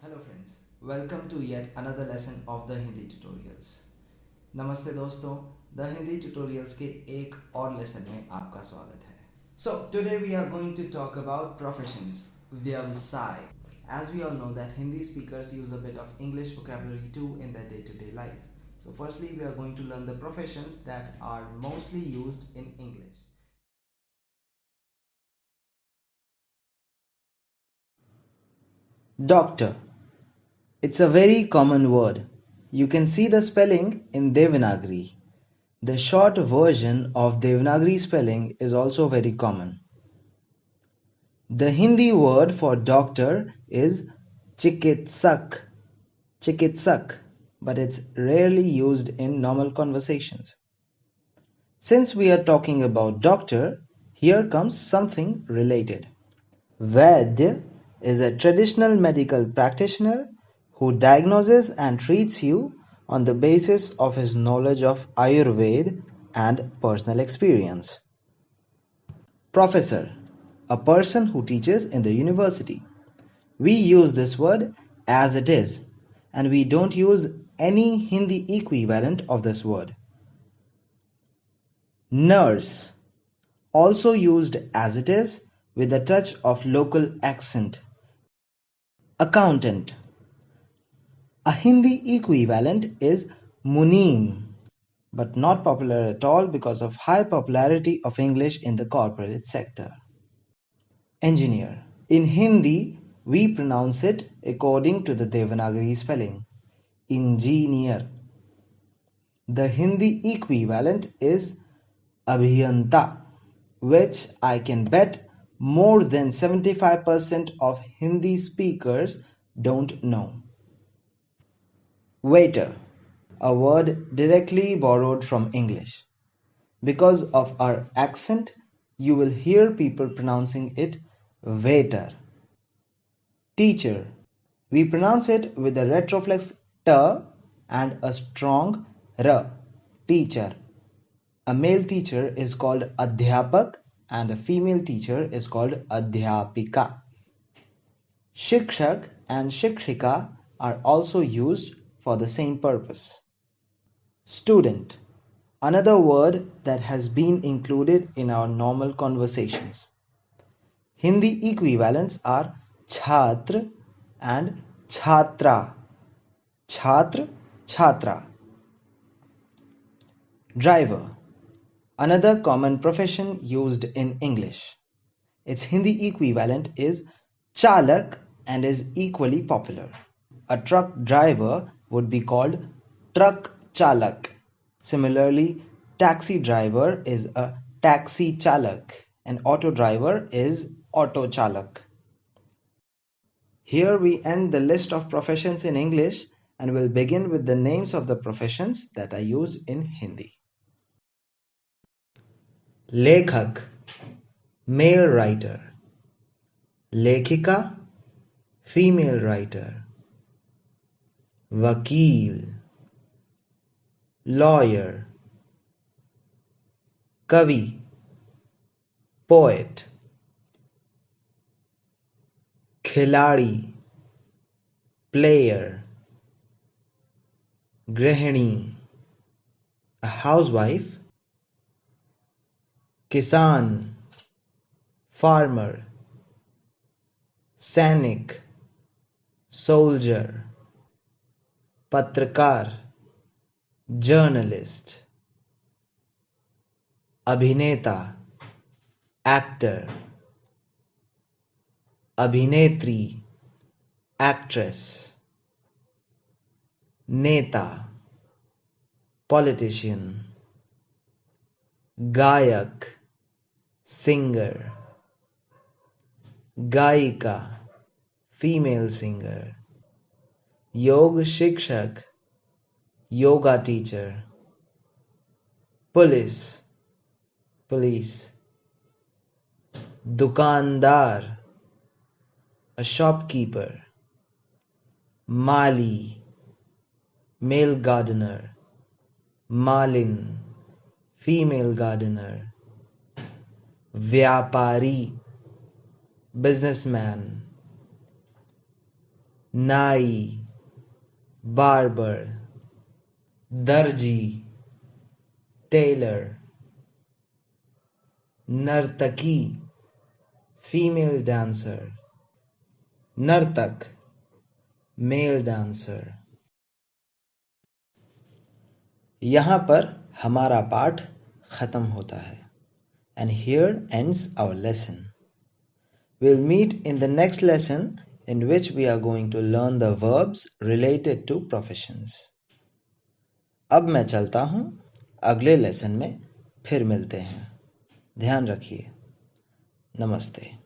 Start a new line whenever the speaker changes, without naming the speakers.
Hello friends, welcome to yet another lesson of the Hindi tutorials. नमस्ते दोस्तों, the Hindi tutorials के एक और लेसन में आपका स्वागत है. So today we are going to talk about professions, व्यवसाय. As we all know that Hindi speakers use a bit of English vocabulary too in their day-to-day life. So firstly we are going to learn the professions that are mostly used in English. Doctor. It's a very common word. You can see the spelling in Devanagari. The short version of Devanagari spelling is also very common. The Hindi word for doctor is chikitsak, chikitsak, but it's rarely used in normal conversations. Since we are talking about doctor, here comes something related. Vaidya is a traditional medical practitioner who diagnoses and treats you on the basis of his knowledge of Ayurveda and personal experience. Professor, a person who teaches in the university. We use this word as it is, and we don't use any Hindi equivalent of this word. Nurse, also used as it is with a touch of local accent. Accountant. A Hindi equivalent is Muneem, but not popular at all because of high popularity of English in the corporate sector. Engineer. In Hindi, we pronounce it according to the Devanagari spelling. Engineer. The Hindi equivalent is Abhiyanta, which I can bet more than 75% of Hindi speakers don't know. Waiter, a word directly borrowed from English. Because of our accent, you will hear people pronouncing it waiter. Teacher, we pronounce it with a retroflex t and a strong r. Teacher. A male teacher is called adhyapak and a female teacher is called adhyapika. Shikshak and shikshika are also used for the same purpose. Student, another word that has been included in our normal conversations. Hindi equivalents are chhatra and chhatra. Chhatra, chhatra. Driver, another common profession used in English. Its Hindi equivalent is chalak and is equally popular. A truck driver would be called truck chalak. Similarly, taxi driver is a taxi chalak and auto driver is auto chalak. Here we end the list of professions in English and will begin with the names of the professions that are used in Hindi. Lekhak, male writer. Lekhika, female writer. Vakil, lawyer. Kavi, poet. Khiladi, player. Grihini, a housewife. Kisan, farmer. Sainik, soldier. Patrakar, journalist. Abhineta, actor. Abhinetri, actress. Neta, politician. Gayak, singer. Gayika, female singer. Yog Shikshak, yoga teacher. Police, police. Dukandar, a shopkeeper. Mali, male gardener. Malin, female gardener. Vyapari, businessman. नाई, barber, दर्जी, Taylor, नर्तकी, female dancer, नर्तक, mail dancer. यहाँ पर हमारा पाठ खत्म होता है। And here ends our lesson. We'll meet in the next lesson in which we are going to learn the verbs related to professions. अब मैं चलता हूँ, अगले लेसन में फिर मिलते हैं। ध्यान रखिए। नमस्ते।